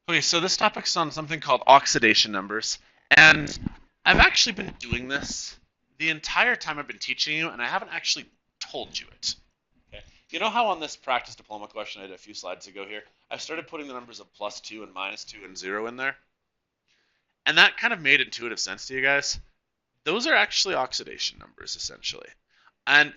Okay, so this topic's on something called oxidation numbers, and I've actually been doing this the entire time I've been teaching you, and I haven't actually told you it. Okay. You know how on this practice diploma question I did a few slides ago here, I started putting the numbers of +2 and -2 and 0 in there? And that kind of made intuitive sense to you guys. Those are actually oxidation numbers, essentially. And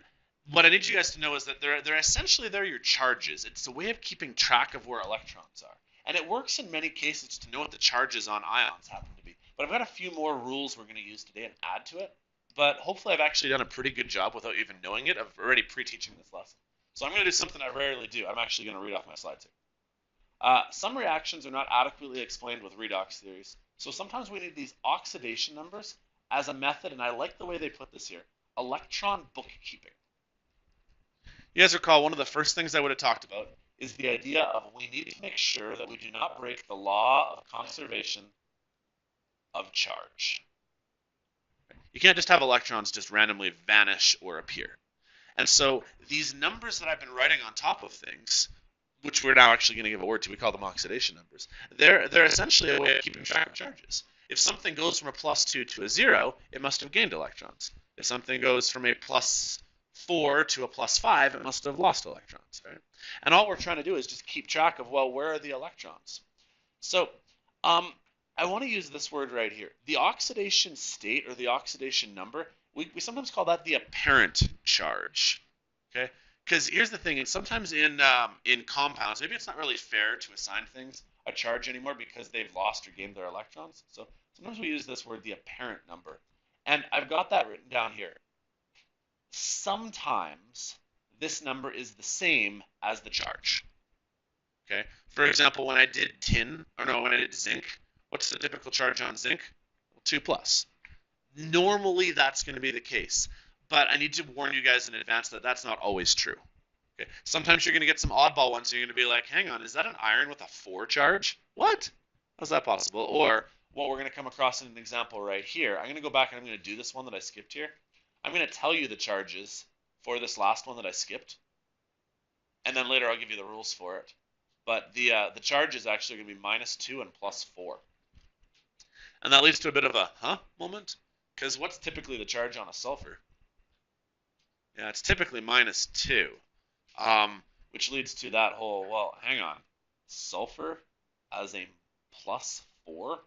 what I need you guys to know is that they're your charges. It's a way of keeping track of where electrons are. And it works in many cases to know what the charges on ions happen to be. But I've got a few more rules we're going to use today and add to it. But hopefully I've actually done a pretty good job without even knowing it of already pre-teaching this lesson. So I'm going to do something I rarely do. I'm actually going to read off my slides here. Some reactions are not adequately explained with redox theories. So sometimes we need these oxidation numbers as a method, and I like the way they put this here, electron bookkeeping. You guys recall one of the first things I would have talked about is the idea of we need to make sure that we do not break the law of conservation of charge. You can't just have electrons just randomly vanish or appear. And so these numbers that I've been writing on top of things, which we're now actually going to give a word to, we call them oxidation numbers, they're essentially a way of keeping track of charges. If something goes from a +2 to a 0, it must have gained electrons. If something goes from a +4 to a +5, it must have lost electrons, right? And all we're trying to do is just keep track of, well, where are the electrons? So I want to use this word right here. The oxidation state or the oxidation number, we sometimes call that the apparent charge, okay? Because here's the thing, and sometimes in compounds, maybe it's not really fair to assign things a charge anymore because they've lost or gained their electrons. So sometimes we use this word, the apparent number. And I've got that written down here. Sometimes this number is the same as the charge. Okay. For example, when I did tin, or no, when I did zinc, what's the typical charge on zinc? 2 plus. Normally that's going to be the case, but I need to warn you guys in advance that that's not always true. Okay. Sometimes you're going to get some oddball ones, and you're going to be like, hang on, is that an iron with a 4 charge? What? How's that possible? Or what we're going to come across in an example right here. I'm going to go back and I'm going to do this one that I skipped here. I'm going to tell you the charges for this last one that I skipped, and then later I'll give you the rules for it. But the charge is actually going to be -2 and +4. And that leads to a bit of a huh moment, because what's typically the charge on a sulfur? Yeah, it's typically -2, which leads to that whole, well, hang on, sulfur as a +4?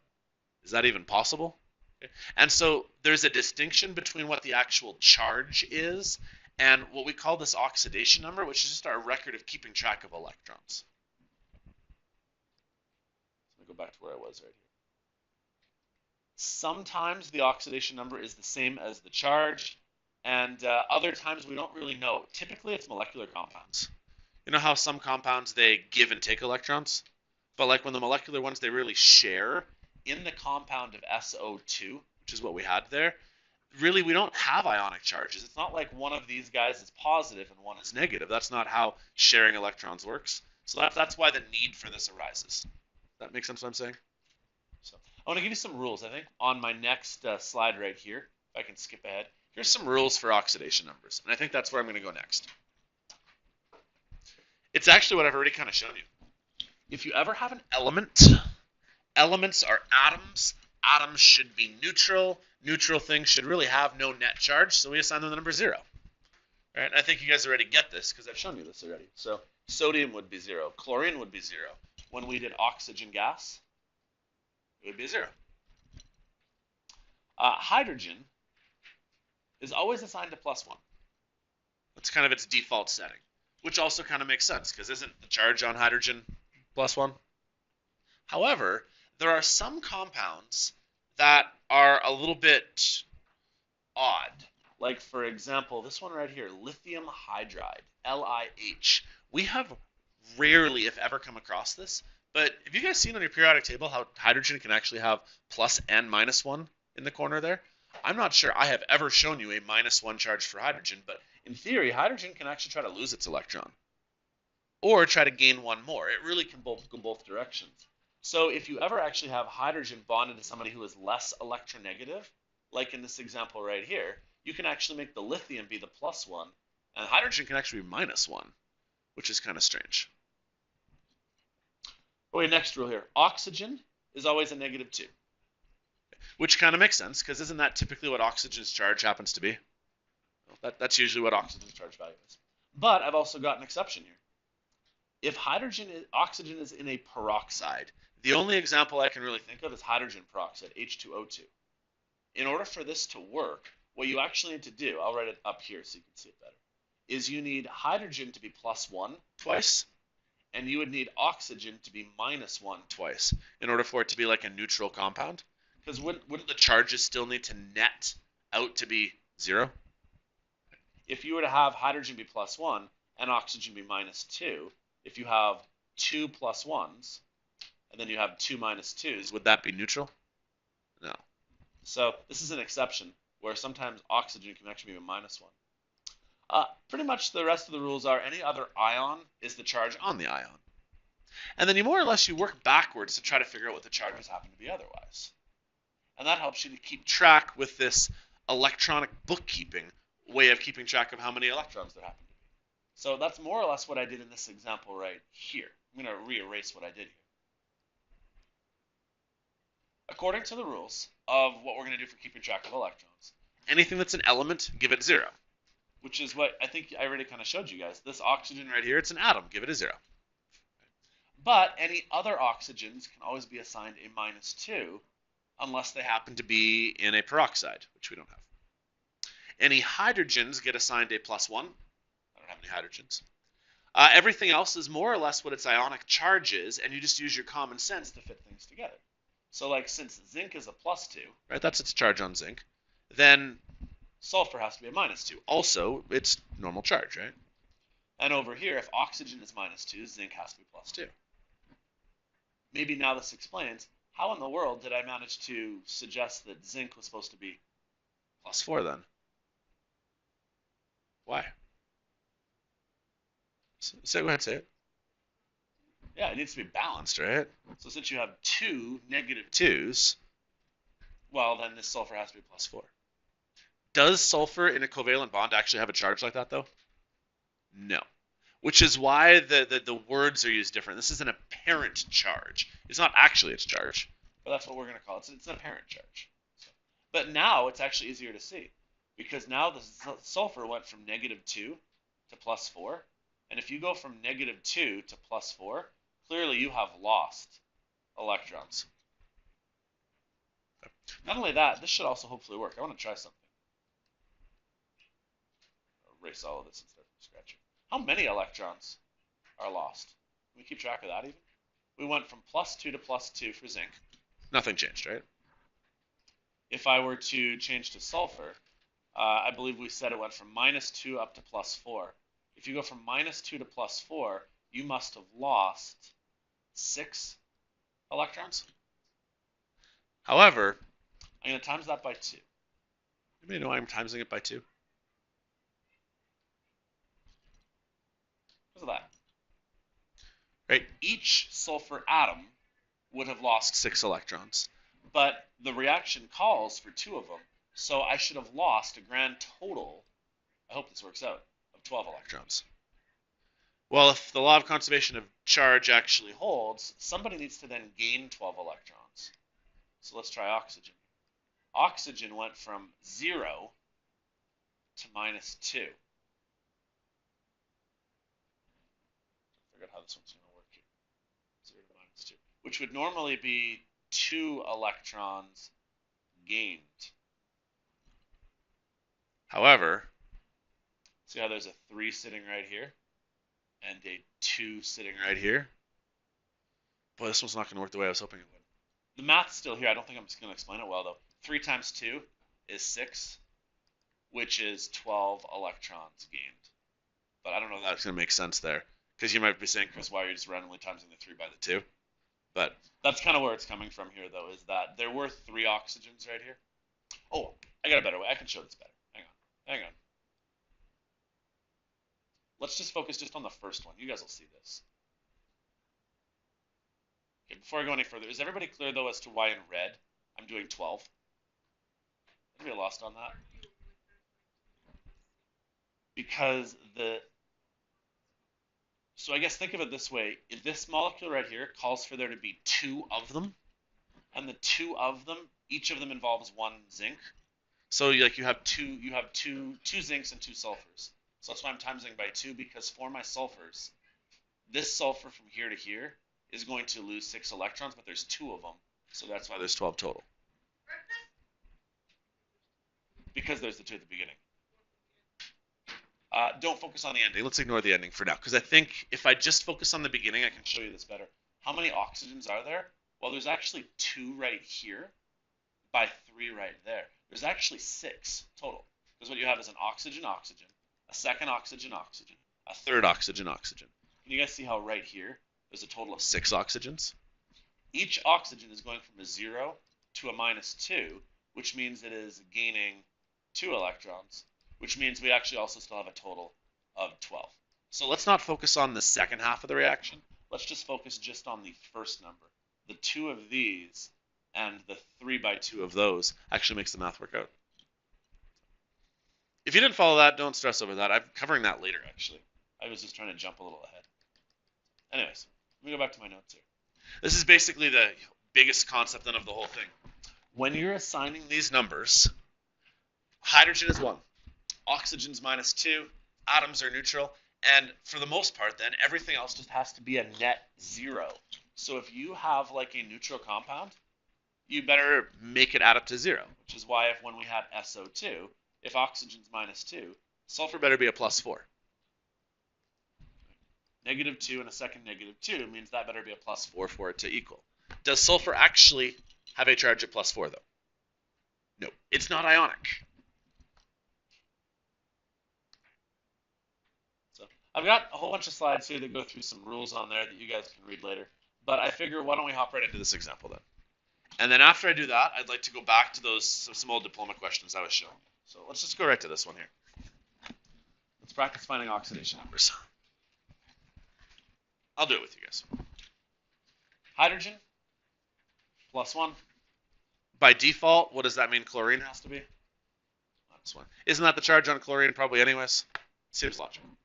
Is that even possible? Okay. And so there's a distinction between what the actual charge is and what we call this oxidation number, which is just our record of keeping track of electrons. Let me go back to where I was right here. Sometimes the oxidation number is the same as the charge, and other times we don't really know. Typically, it's molecular compounds. You know how some compounds, they give and take electrons? But like when the molecular ones, they really share in the compound of SO2, which is what we had there, really we don't have ionic charges. It's not like one of these guys is positive and one is negative. That's not how sharing electrons works. So that's why the need for this arises. That makes sense what I'm saying? So I want to give you some rules, I think, on my next slide right here. If I can skip ahead. Here's some rules for oxidation numbers, and I think that's where I'm going to go next. It's actually what I've already kind of shown you. If you ever have an element, elements are atoms. Atoms should be neutral. Neutral things should really have no net charge, so we assign them the number 0. Right? I think you guys already get this because I've shown you this already. So sodium would be 0. Chlorine would be 0. When we did oxygen gas, it would be 0. Hydrogen is always assigned to +1. That's kind of its default setting, which also kind of makes sense because isn't the charge on hydrogen +1? However, there are some compounds that are a little bit odd. Like, for example, this one right here, lithium hydride, LiH. We have rarely, if ever, come across this. But have you guys seen on your periodic table how hydrogen can actually have plus and -1 in the corner there? I'm not sure I have ever shown you a -1 charge for hydrogen, but in theory, hydrogen can actually try to lose its electron or try to gain one more. It really can go both directions. So if you ever actually have hydrogen bonded to somebody who is less electronegative, like in this example right here, you can actually make the lithium be the +1, and hydrogen can actually be -1, which is kind of strange. Okay, next rule here. Oxygen is always a -2. Which kind of makes sense, because isn't that typically what oxygen's charge happens to be? Well, that's usually what oxygen's charge value is. But I've also got an exception here. If oxygen is in a peroxide, the only example I can really think of is hydrogen peroxide, H2O2. In order for this to work, what you actually need to do, I'll write it up here so you can see it better, is you need hydrogen to be +1 twice, and you would need oxygen to be -1 twice in order for it to be like a neutral compound. Because wouldn't the charges still need to net out to be 0? If you were to have hydrogen be +1 and oxygen be -2, if you have 2 +1s and then you have 2 -2s, would that be neutral? No. So this is an exception where sometimes oxygen can actually be a -1. Pretty much the rest of the rules are any other ion is the charge on the ion. And then you more or less you work backwards to try to figure out what the charges happen to be otherwise. And that helps you to keep track with this electronic bookkeeping way of keeping track of how many electrons there happen to be. So that's more or less what I did in this example right here. I'm going to re-erase what I did here. According to the rules of what we're going to do for keeping track of electrons, anything that's an element, give it 0. Which is what I think I already kind of showed you guys. This oxygen right here, it's an atom. Give it a 0. But any other oxygens can always be assigned a -2 unless they happen to be in a peroxide, which we don't have. Any hydrogens get assigned a +1. I don't have any hydrogens. Everything else is more or less what its ionic charge is, and you just use your common sense to fit things together. So like since zinc is a +2, right, that's its charge on zinc, then sulfur has to be a -2. Also, it's normal charge, right? And over here, if oxygen is -2, zinc has to be +2. Maybe now this explains how in the world did I manage to suggest that zinc was supposed to be +4 then? Why? So go ahead, say it. Yeah, it needs to be balanced, right? So since you have 2 -2s, well, then this sulfur has to be +4. Does sulfur in a covalent bond actually have a charge like that, though? No. Which is why the words are used different. This is an apparent charge. It's not actually its charge, but that's what we're going to call it. It's an apparent charge. But now it's actually easier to see, because now the sulfur went from -2 to +4. And if you go from -2 to +4, clearly you have lost electrons. Not only that, this should also hopefully work. I want to try something. Erase all of this and start from scratch. How many electrons are lost? Can we keep track of that even? We went from +2 to +2 for zinc. Nothing changed, right? If I were to change to sulfur, I believe we said it went from -2 up to +4. If you go from -2 to +4, you must have lost 6 electrons. However, I'm going to times that by 2. Anybody know why I'm timesing it by 2? Because of that. Right? Each sulfur atom would have lost 6 electrons. But the reaction calls for 2 of them, so I should have lost a grand total, I hope this works out, of 12 electrons. Well, if the law of conservation of charge actually holds, somebody needs to then gain 12 electrons. So let's try oxygen. Oxygen went from 0 to -2. I forgot how this one's going to work here. 0 to -2. Which would normally be 2 electrons gained. However, see how there's a 3 sitting right here and a 2 sitting right here? Boy, this one's not going to work the way I was hoping it would. The math's still here. I don't think I'm just going to explain it well, though. 3 times 2 is 6, which is 12 electrons gained. But I don't know if that's going to make sense there, because you might be saying, Chris, why are you just randomly timesing the 3 by the 2? But that's kind of where it's coming from here, though, is that there were 3 oxygens right here. Oh, I got a better way. I can show this better. Hang on. Let's just focus just on the first one. You guys will see this. Okay, before I go any further, is everybody clear, though, as to why in red I'm doing 12? Anybody lost on that? Because So I guess think of it this way. If this molecule right here calls for there to be two of them, and the two of them, each of them involves one zinc. So like you have two zincs and two sulfurs. So that's why I'm timesing by two, because for my sulfurs, this sulfur from here to here is going to lose 6 electrons, but there's two of them. So that's why there's 12 total. Because there's the two at the beginning. Don't focus on the ending. Let's ignore the ending for now, because I think if I just focus on the beginning, I can show you this better. How many oxygens are there? Well, there's actually 2 right here by 3 right there. There's actually 6 total, because what you have is an oxygen, oxygen, a second oxygen, oxygen, a third oxygen, oxygen. Can you guys see how right here there's a total of 6 oxygens? Each oxygen is going from a 0 to a -2, which means it is gaining 2 electrons, which means we actually also still have a total of 12. So let's not focus on the second half of the reaction. Let's just focus just on the first number. The 2 of these and the 3 by 2 of those actually makes the math work out. If you didn't follow that, don't stress over that. I'm covering that later, actually. I was just trying to jump a little ahead. Anyways, let me go back to my notes here. This is basically the biggest concept then of the whole thing. When you're assigning these numbers, hydrogen is 1, oxygen's -2, atoms are neutral, and for the most part then, everything else just has to be a net 0. So if you have like a neutral compound, you better make it add up to 0, which is why when we had SO2, if oxygen's -2, sulfur better be a +4. -2 and a second -2 means that better be a +4 for it to equal. Does sulfur actually have a charge at +4 though? No, it's not ionic. So I've got a whole bunch of slides here that go through some rules on there that you guys can read later. But I figure why don't we hop right into this example then? And then after I do that, I'd like to go back to those some old diploma questions I was showing. So let's just go right to this one here. Let's practice finding oxidation numbers. I'll do it with you guys. Hydrogen, +1. By default, what does that mean chlorine has to be? -1. Isn't that the charge on chlorine probably anyways? Seems logical.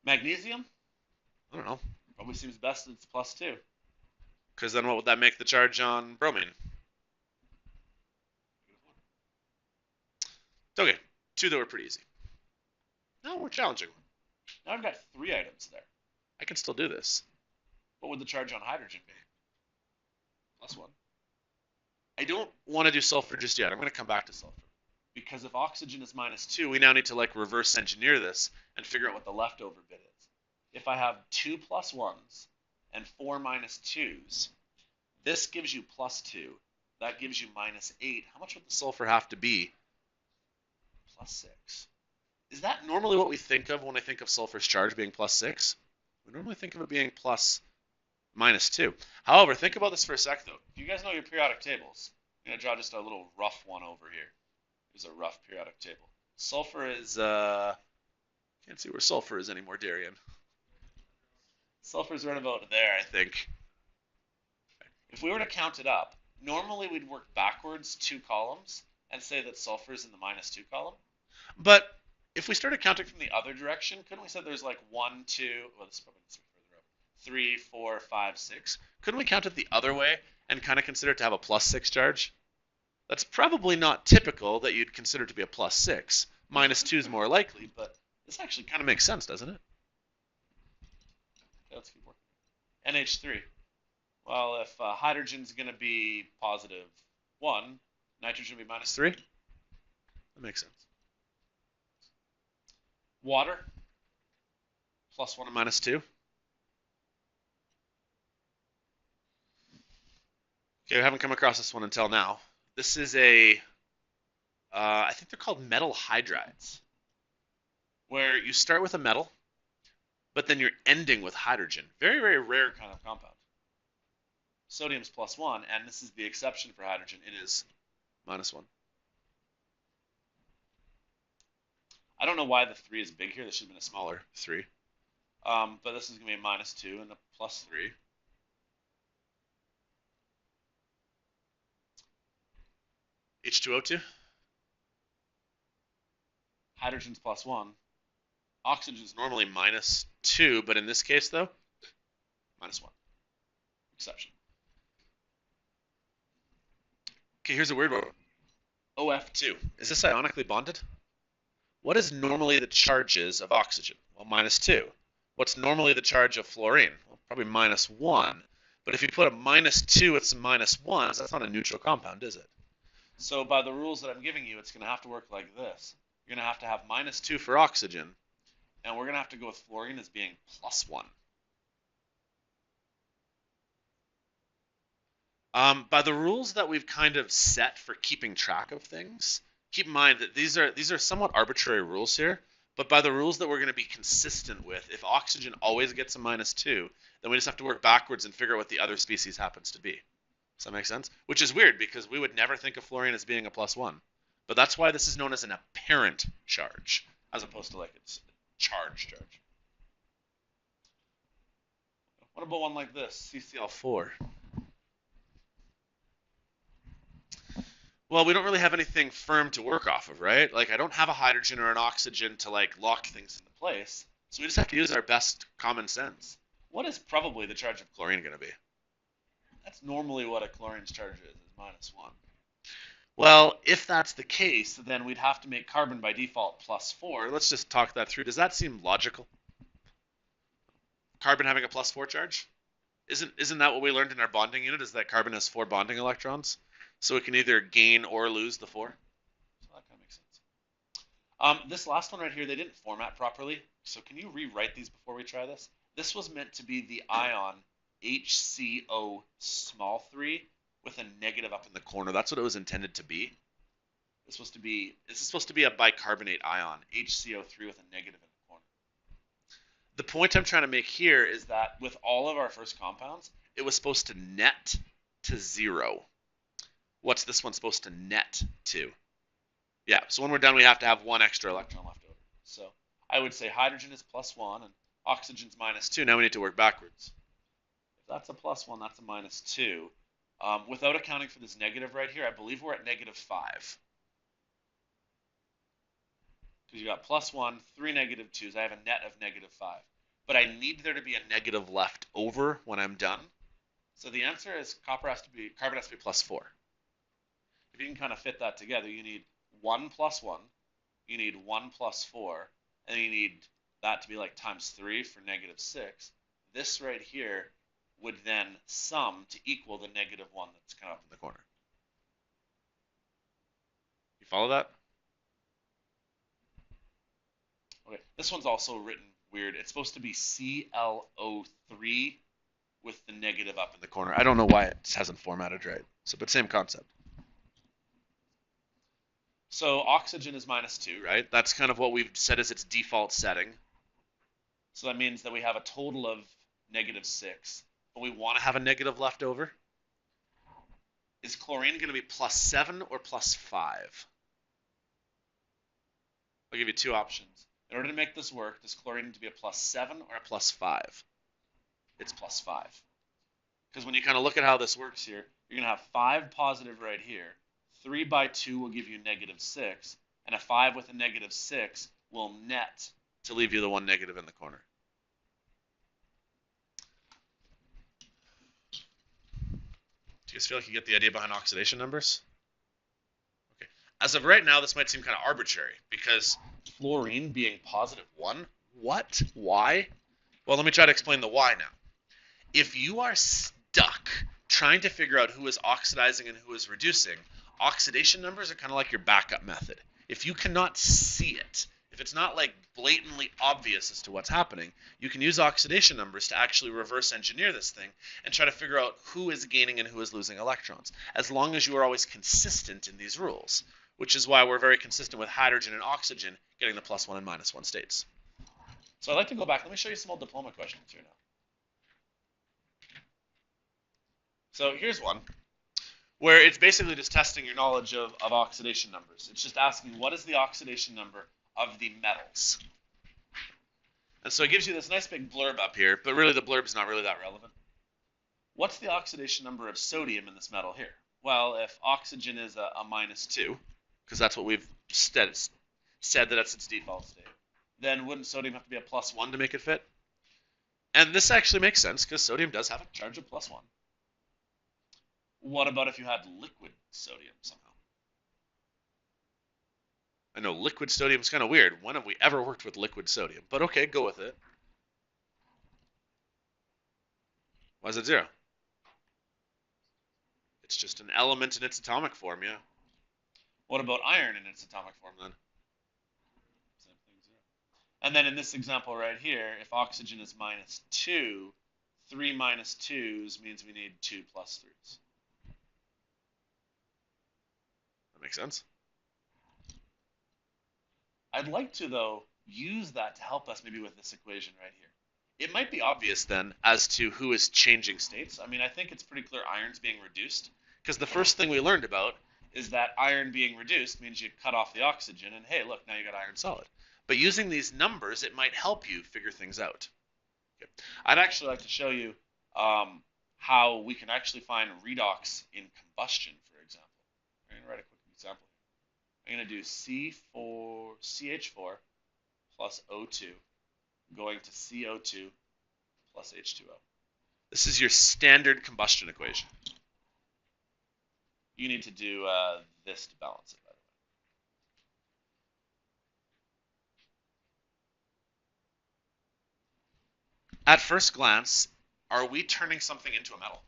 Magnesium? I don't know. Probably seems best it's +2. Because then what would that make the charge on bromine? Okay, 2 that were pretty easy. Now we're challenging one. Now I've got 3 items there. I can still do this. What would the charge on hydrogen be? +1. I don't want to do sulfur just yet. I'm going to come back to sulfur. Because if oxygen is -2, we now need to like reverse engineer this and figure out what the leftover bit is. If I have 2 +1s and 4 -2s, this gives you +2. That gives you -8. How much would the sulfur have to be? +6. Is that normally what we think of when I think of sulfur's charge being +6? We normally think of it being +2. However, think about this for a sec though. If you guys know your periodic tables, I'm going to draw just a little rough one over here. Here's a rough periodic table. Sulfur is, can't see where sulfur is anymore, Darian. Sulfur's right about there, I think. If we were to count it up, normally we'd work backwards 2 columns and say that sulfur is in the -2 column. But if we started counting from the other direction, couldn't we say there's like 1, 2, well, this is probably further up, 3, 4, 5, 6. Couldn't we count it the other way and kind of consider it to have a +6 charge? That's probably not typical that you'd consider to be a +6. -2 is more likely, but this actually kind of makes sense, doesn't it? Okay, let's keep working. NH3. Well, if hydrogen's going to be +1, nitrogen will be -3. That makes sense. Water, +1 and -2. Okay, we haven't come across this one until now. This is I think they're called metal hydrides, where you start with a metal, but then you're ending with hydrogen. Very, very rare kind of compound. Sodium's +1, and this is the exception for hydrogen. It is -1. I don't know why the 3 is big here. This should have been a smaller 3. But this is going to be a -2 and a +3. H2O2. Hydrogen's +1. Oxygen is normally -2, but in this case, though, -1. Exception. Okay, here's a weird one. OF2. Is this ionically bonded? What is normally the charges of oxygen? Well, -2. What's normally the charge of fluorine? Well, probably -1. But if you put a -2 with some -1s, that's not a neutral compound, is it? So by the rules that I'm giving you, it's going to have to work like this. You're going to have -2 for oxygen, and we're going to have to go with fluorine as being +1. By the rules that we've kind of set for keeping track of things, keep in mind that these are somewhat arbitrary rules here, but by the rules that we're going to be consistent with, if oxygen always gets a -2, then we just have to work backwards and figure out what the other species happens to be. Does that make sense? Which is weird because we would never think of fluorine as being a +1. But that's why this is known as an apparent charge, as opposed to like it's a charge. What about one like this, CCl4? Well, we don't really have anything firm to work off of, right? Like I don't have a hydrogen or an oxygen to like lock things into place. So we just have to use our best common sense. What is probably the charge of chlorine going to be? That's normally what a chlorine's charge is -1. Well, if that's the case, then we'd have to make carbon by default +4. Let's just talk that through. Does that seem logical? Carbon having a +4 charge? Isn't that what we learned in our bonding unit, is that carbon has 4 bonding electrons? So it can either gain or lose the 4. So that kind of makes sense. This last one right here, they didn't format properly. So can you rewrite these before we try this? This was meant to be the ion HCO small 3 with a negative up in the corner. That's what it was intended to be. This is supposed to be a bicarbonate ion, HCO3 with a negative in the corner. The point I'm trying to make here is that with all of our first compounds, it was supposed to net to 0. What's this one supposed to net to? Yeah, so when we're done, we have to have 1 extra electron left over. So I would say hydrogen is +1 and oxygen's -2. Now we need to work backwards. If that's a +1, that's a -2. Without accounting for this negative right here, I believe we're at -5. Because you got +1, 3 -2s. I have a net of -5. But I need there to be a negative left over when I'm done. So the answer is carbon has to be +4. If you can kind of fit that together, you need 1 + 1, you need 1 + 4, and you need that to be like ×3 for -6. This right here would then sum to equal the -1 that's kind of up in the corner. You follow that? Okay, this one's also written weird. It's supposed to be ClO3 with the negative up in the corner. I don't know why it hasn't formatted right. So, but same concept. So oxygen is -2, right? That's kind of what we've set as its default setting. So that means that we have a total of -6, but we want to have a negative left over. Is chlorine going to be +7 or +5? I'll give you 2 options. In order to make this work, does chlorine need to be a +7 or a +5? It's +5. Because when you kind of look at how this works here, you're going to have 5 positive right here. 3 by 2 will give you -6, and a 5 with a -6 will net to leave you the 1 negative in the corner. Do you guys feel like you get the idea behind oxidation numbers? Okay. As of right now, this might seem kind of arbitrary, because fluorine being +1, what? Why? Well, let me try to explain the why now. If you are stuck trying to figure out who is oxidizing and who is reducing, oxidation numbers are kind of like your backup method. If you cannot see it, if it's not like blatantly obvious as to what's happening, you can use oxidation numbers to actually reverse engineer this thing and try to figure out who is gaining and who is losing electrons, as long as you are always consistent in these rules, which is why we're very consistent with hydrogen and oxygen getting the +1 and -1 states. So I'd like to go back. Let me show you some old diploma questions here now. So here's one where it's basically just testing your knowledge of oxidation numbers. It's just asking, what is the oxidation number of the metals? And so it gives you this nice big blurb up here, but really the blurb is not really that relevant. What's the oxidation number of sodium in this metal here? Well, if oxygen is a -2, because that's what we've said that that's its default state. then wouldn't sodium have to be a +1 to make it fit? And this actually makes sense because sodium does have a charge of +1. What about if you had liquid sodium somehow? I know liquid sodium is kind of weird. When have we ever worked with liquid sodium? But okay, go with it. Why is it 0? It's just an element in its atomic form, yeah. What about iron in its atomic form then? Same thing, 0. And then in this example right here, if oxygen is -2, 3 minus 2s means we need 2 plus 3s. That makes sense. I'd like to, though, use that to help us maybe with this equation right here. It might be obvious then as to who is changing states. I mean, I think it's pretty clear iron's being reduced, because the first thing we learned about is that iron being reduced means you cut off the oxygen, and hey, look, now you got iron solid. But using these numbers, it might help you figure things out. Okay. I'd actually like to show you how we can actually find redox in combustion, for example. I'm going to write a quick example. I'm going to do CH4 plus O2 going to CO2 plus H2O. This is your standard combustion equation. You need to do this to balance it, by the way. At first glance, are we turning something into a metal?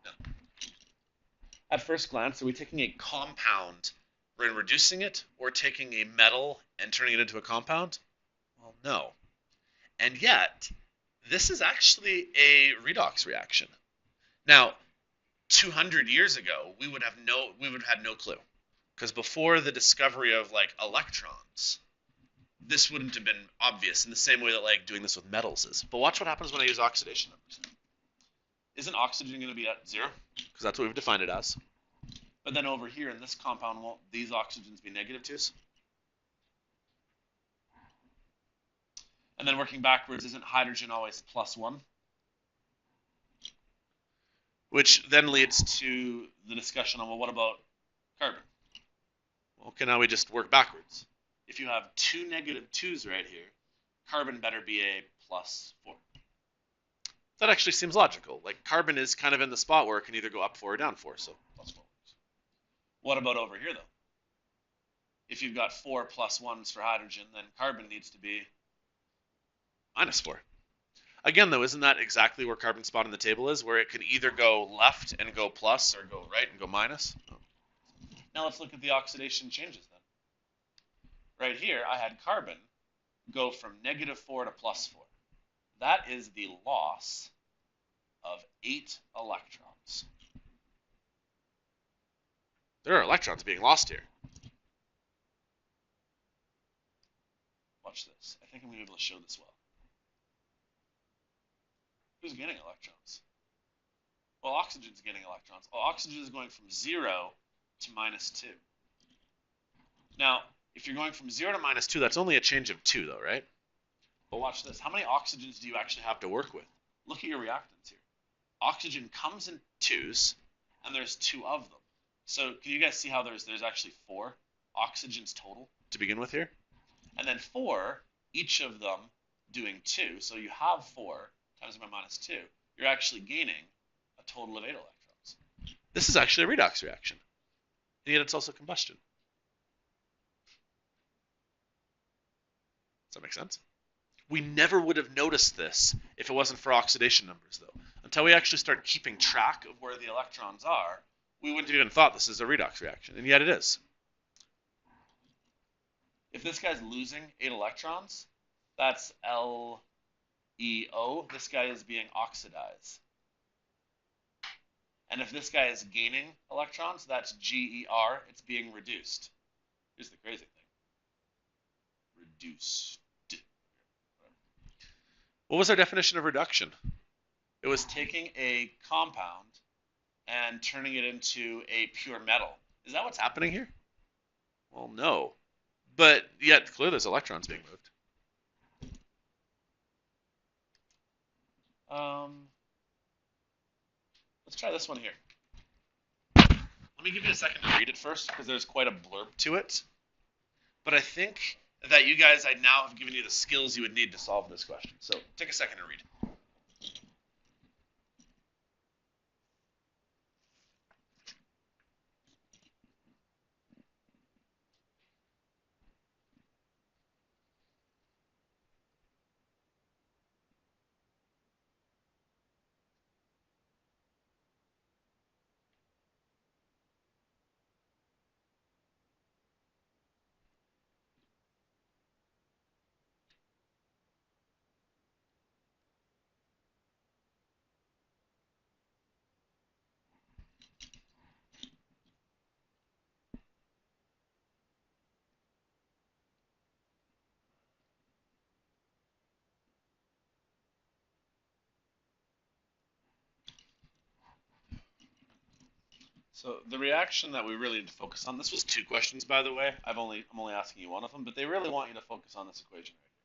No. At first glance, are we taking a compound and reducing it, or taking a metal and turning it into a compound? Well, no. And yet, this is actually a redox reaction. Now, 200 years ago, we would have had no clue, because before the discovery of like electrons, this wouldn't have been obvious in the same way that like doing this with metals is. But watch what happens when I use oxidation numbers. Isn't oxygen going to be at 0? Because that's what we've defined it as. But then over here in this compound, won't these oxygens be -2s? And then working backwards, isn't hydrogen always +1? Which then leads to the discussion on, well, what about carbon? Okay, now we just work backwards. If you have 2 -2s right here, carbon better be a +4. That actually seems logical. Like carbon is kind of in the spot where it can either go up 4 or down 4, so +4. What about over here, though? If you've got 4 +1s for hydrogen, then carbon needs to be -4. Again, though, isn't that exactly where carbon's spot on the table is, where it can either go left and go plus or go right and go minus? Now let's look at the oxidation changes then. Right here, I had carbon go from -4 to +4. That is the loss of 8 electrons. There are electrons being lost here. Watch this. I think I'm going to be able to show this well. Who's getting electrons? Well, oxygen's getting electrons. Well, oxygen is going from 0 to -2. Now, if you're going from 0 to -2, that's only a change of 2, though, right? But watch this. How many oxygens do you actually have to work with? Look at your reactants here. Oxygen comes in 2s, and there's 2 of them. So can you guys see how there's actually 4 oxygens total to begin with here? And then 4, each of them doing 2. So you have 4 times by -2. You're actually gaining a total of 8 electrons. This is actually a redox reaction. And yet it's also combustion. Does that make sense? We never would have noticed this if it wasn't for oxidation numbers, though. Until we actually start keeping track of where the electrons are, we wouldn't have even thought this is a redox reaction, and yet it is. If this guy's losing 8 electrons, that's LeO. This guy is being oxidized. And if this guy is gaining electrons, that's GeR. It's being reduced. Here's the crazy thing. Reduced. What was our definition of reduction? It was taking a compound and turning it into a pure metal. Is that what's happening here? Well, no. But yet, clearly there's electrons being moved. Let's try this one here. Let me give you a second to read it first, because there's quite a blurb to it. But I think that you guys, I now have given you the skills you would need to solve this question. So take a second to read. So the reaction that we really need to focus on, this was 2 questions, by the way. I'm only asking you one of them, but they really want you to focus on this equation right here.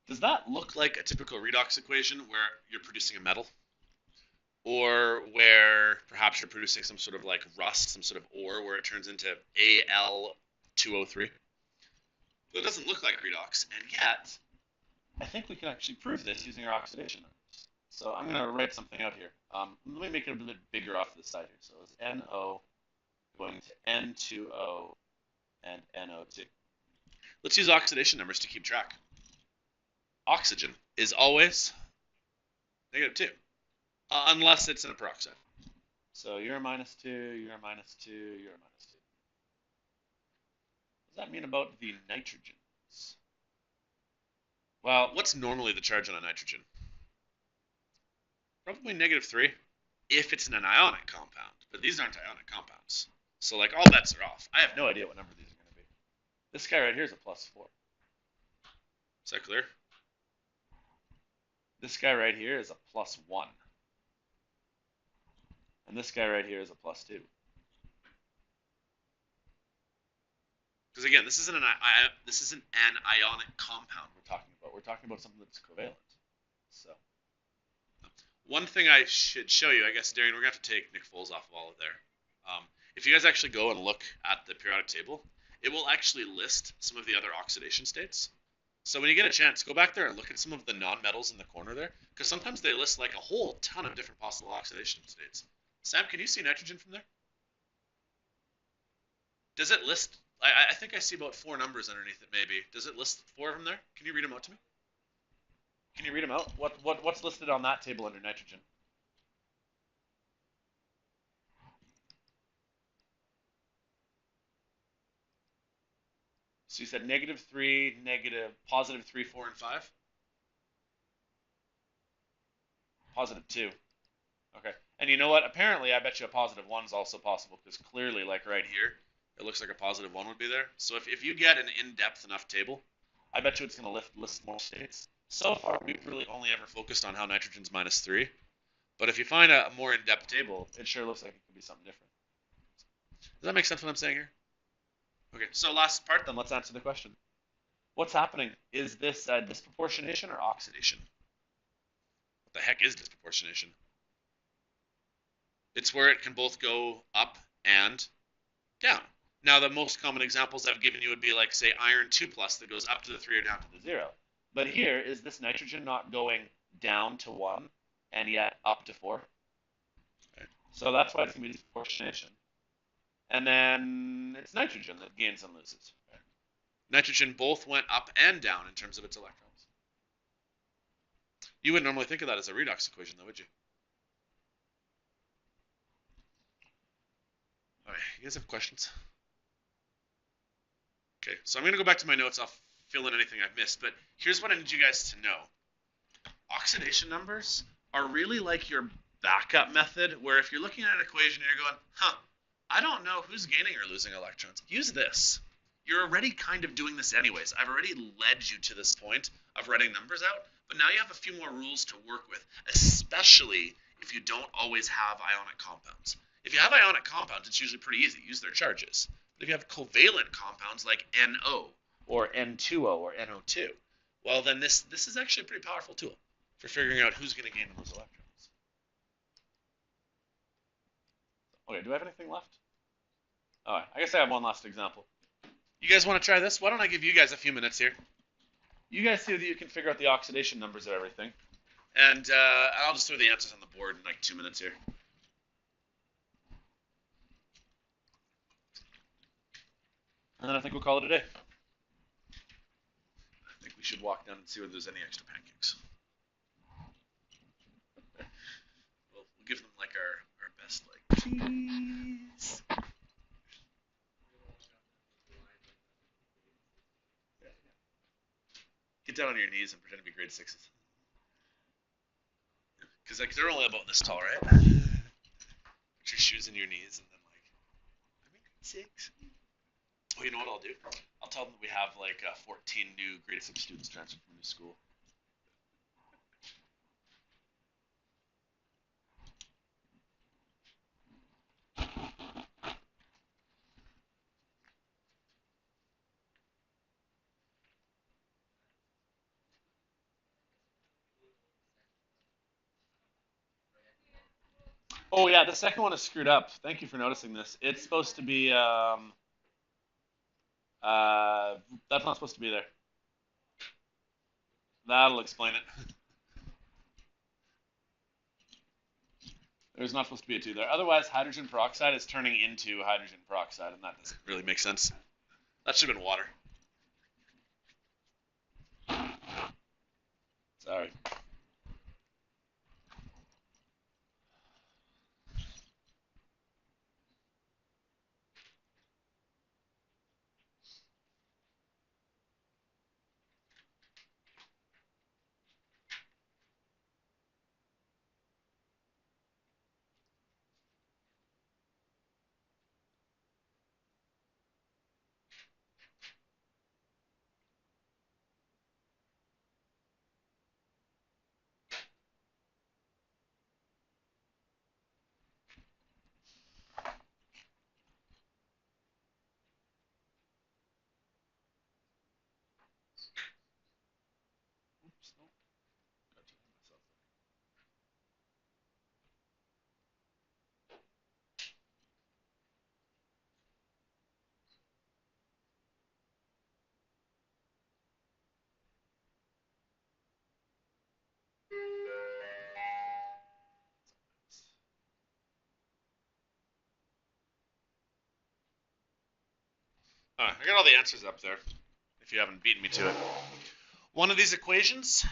Does that look like a typical redox equation where you're producing a metal? Or where perhaps you're producing some sort of like rust, some sort of ore where it turns into Al2O3? It doesn't look like redox, and yet I think we can actually prove this using our oxidation numbers. So I'm going to write something out here. Let me make it a bit bigger off to the side here. So it's NO going to N2O and NO2. Let's use oxidation numbers to keep track. Oxygen is always -2, unless it's in a peroxide. So you're a -2, you're a -2, you're a -2. What does that mean about the nitrogens? Well, what's normally the charge on a nitrogen? Probably -3 if it's an ionic compound, but these aren't ionic compounds. So like all bets are off. I have no idea what number these are going to be. This guy right here is a +4. Is that clear? This guy right here is a +1. And this guy right here is a +2. Because again, this isn't an ionic compound we're talking about. We're talking about something that's covalent. So one thing I should show you, I guess, Darian, we're going to have to take Nick Foles off of all of there. If you guys actually go and look at the periodic table, it will actually list some of the other oxidation states. So when you get a chance, go back there and look at some of the non-metals in the corner there, because sometimes they list like a whole ton of different possible oxidation states. Sam, can you see nitrogen from there? Does it list? I think I see about 4 numbers underneath it, maybe. Does it list 4 of them there? Can you read them out to me? Can you read them out? What's listed on that table under nitrogen? So you said -3, +3, 4, and 5? +2. Okay. And you know what? Apparently, I bet you a +1 is also possible because clearly, like right here, it looks like a +1 would be there. So if you get an in-depth enough table, I bet you it's going to list more states. So far, we've really only ever focused on how nitrogen's -3. But if you find a more in-depth table, it sure looks like it could be something different. Does that make sense what I'm saying here? Okay, so last part, then let's answer the question. What's happening? Is this disproportionation or oxidation? What the heck is disproportionation? It's where it can both go up and down. Now, the most common examples I've given you would be like, say, iron 2 plus that goes up to the 3 or down to the 0. But here, is this nitrogen not going down to 1 and yet up to 4? Okay. So that's why it's going to be disproportionation. And then it's nitrogen that gains and loses. Okay. Nitrogen both went up and down in terms of its electrons. You wouldn't normally think of that as a redox equation, though, would you? All right, you guys have questions? Okay, so I'm going to go back to my notes. I'll fill in anything I've missed, but here's what I need you guys to know. Oxidation numbers are really like your backup method, where if you're looking at an equation and you're going, I don't know who's gaining or losing electrons. Use this. You're already kind of doing this anyways. I've already led you to this point of writing numbers out, but now you have a few more rules to work with, especially if you don't always have ionic compounds. If you have ionic compounds, it's usually pretty easy. Use their charges. But if you have covalent compounds like NO or N2O or NO2, well, then this is actually a pretty powerful tool for figuring out who's going to gain and lose electrons. Okay, do I have anything left? Oh, I guess I have one last example. You guys want to try this? Why don't I give you guys a few minutes here? You guys see that you can figure out the oxidation numbers of everything. And I'll just throw the answers on the board in like 2 minutes here. And then I think we'll call it a day. I think we should walk down and see whether there's any extra pancakes. We'll give them like our best, like, cheese. Get down on your knees and pretend to be grade sixes. Because like they're only about this tall, right? Put your shoes in your knees and then like, I'm in grade six. Oh, you know what I'll do? I'll tell them that we have like 14 new grade 6 students transferred from a new school. Oh yeah, the second one is screwed up. Thank you for noticing this. It's supposed to be that's not supposed to be there. That'll explain it. There's not supposed to be a 2 there. Otherwise, hydrogen peroxide is turning into hydrogen peroxide, and that doesn't really make sense. That should have been water. Sorry. Oops, nope. Got to hit myself there. I got all the answers up there, if you haven't beaten me to it. One of these equations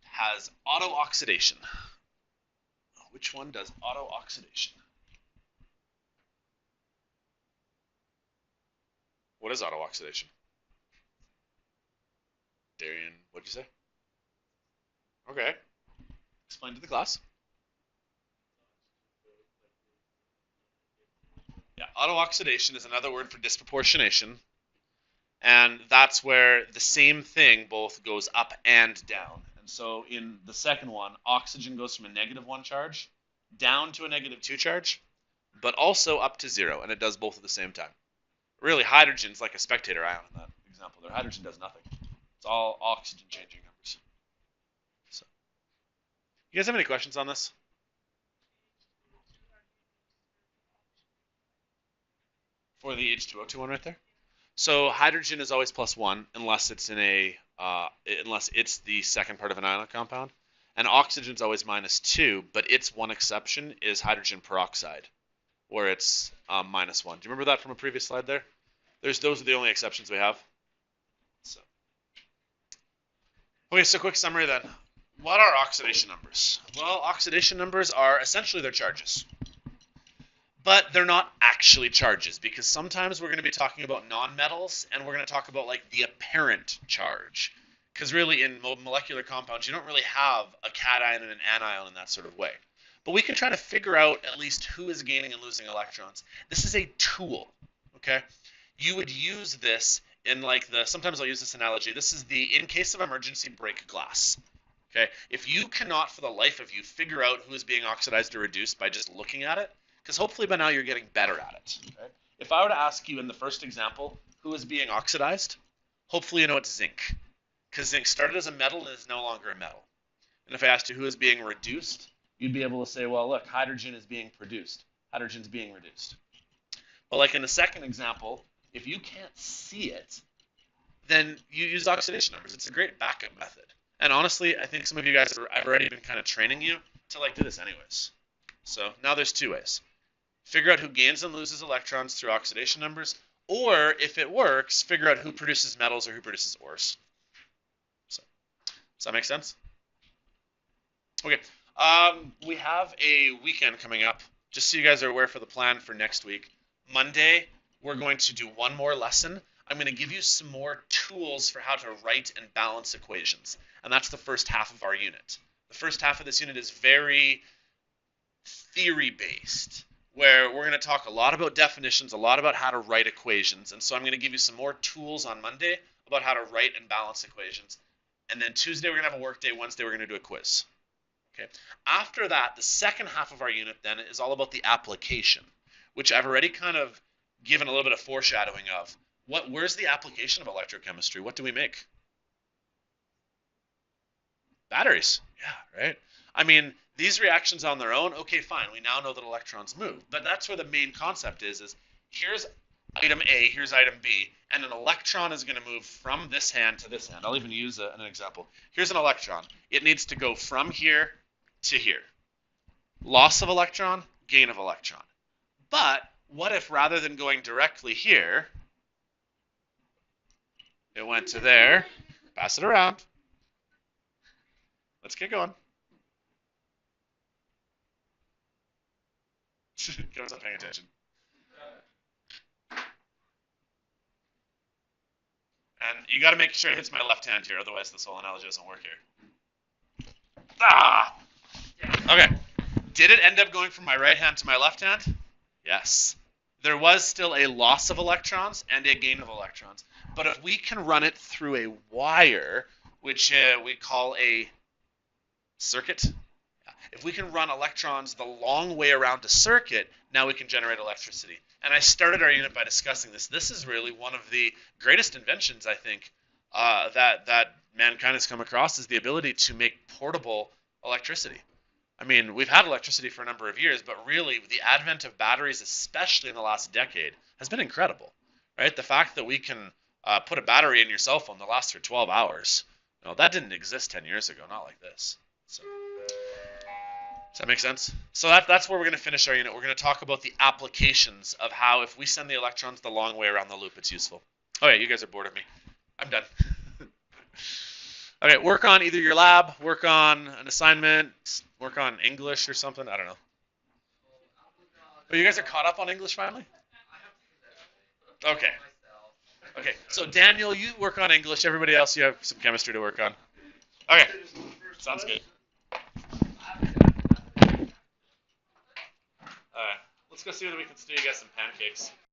has auto-oxidation. Which one does auto-oxidation? What is auto-oxidation? Darian, what'd you say? Okay. Explain to the class. Yeah, auto-oxidation is another word for disproportionation. And that's where the same thing both goes up and down. And so in the second one, oxygen goes from a -1 charge down to a -2 charge, but also up to 0, and it does both at the same time. Really, hydrogen's like a spectator ion in that example there. Hydrogen does nothing. It's all oxygen changing numbers. So, you guys have any questions on this? For the H2O2 one right there? So hydrogen is always +1 unless it's in unless it's the second part of an ionic compound, and oxygen is always -2. But its one exception is hydrogen peroxide, where it's -1. Do you remember that from a previous slide there? Those are the only exceptions we have. So, okay, so quick summary then. What are oxidation numbers? Well, oxidation numbers are essentially their charges. But they're not actually charges, because sometimes we're going to be talking about nonmetals and we're going to talk about like the apparent charge. Because really in molecular compounds, you don't really have a cation and an anion in that sort of way. But we can try to figure out at least who is gaining and losing electrons. This is a tool, okay? You would use this in like sometimes I'll use this analogy. This is the in case of emergency break glass. Okay? If you cannot for the life of you figure out who is being oxidized or reduced by just looking at it, because hopefully by now you're getting better at it. Okay? If I were to ask you in the first example who is being oxidized, hopefully you know it's zinc, because zinc started as a metal and is no longer a metal. And if I asked you who is being reduced, you'd be able to say, well, look, hydrogen is being produced. Hydrogen's being reduced. But like in the second example, If you can't see it, then you use oxidation numbers. It's a great backup method. And honestly, I think some of you guys I've already been kind of training you to like do this anyways. So now there's two ways. Figure out who gains and loses electrons through oxidation numbers, or if it works, figure out who produces metals or who produces ores. So, does that make sense? Okay. We have a weekend coming up. Just so you guys are aware for the plan for next week. Monday, we're going to do one more lesson. I'm going to give you some more tools for how to write and balance equations. And that's the first half of our unit. The first half of this unit is very theory-based, where we're going to talk a lot about definitions, a lot about how to write equations. And so I'm going to give you some more tools on Monday about how to write and balance equations. And then Tuesday, we're going to have a work day. Wednesday, we're going to do a quiz. Okay. After that, the second half of our unit then is all about the application, which I've already kind of given a little bit of foreshadowing of. Where's the application of electrochemistry? What do we make? Batteries. Yeah, right. I mean, these reactions on their own, okay, fine. We now know that electrons move. But that's where the main concept is here's item A, here's item B, and an electron is going to move from this hand to this hand. I'll even use an example. Here's an electron. It needs to go from here to here. Loss of electron, gain of electron. But what if rather than going directly here, it went to there, pass it around. Let's get going. Kevin's not paying attention. And you got to make sure it hits my left hand here, otherwise this whole analogy doesn't work here. Ah! Okay. Did it end up going from my right hand to my left hand? Yes. There was still a loss of electrons and a gain of electrons. But if we can run it through a wire, which we call a circuit, if we can run electrons the long way around a circuit, now we can generate electricity. And I started our unit by discussing this. This is really one of the greatest inventions, I think, that mankind has come across, is the ability to make portable electricity. I mean, we've had electricity for a number of years, but really the advent of batteries, especially in the last decade, has been incredible. Right? The fact that we can put a battery in your cell phone that lasts for 12 hours, that didn't exist 10 years ago, not like this. So, does that make sense? So that's where we're going to finish our unit. We're going to talk about the applications of how if we send the electrons the long way around the loop, it's useful. Okay, you guys are bored of me. I'm done. Okay, work on either your lab, work on an assignment, work on English or something. I don't know. But you guys are caught up on English finally? Okay. Okay, so Daniel, you work on English. Everybody else, you have some chemistry to work on. Okay, sounds good. All right, let's go see whether we can steal you guys some pancakes.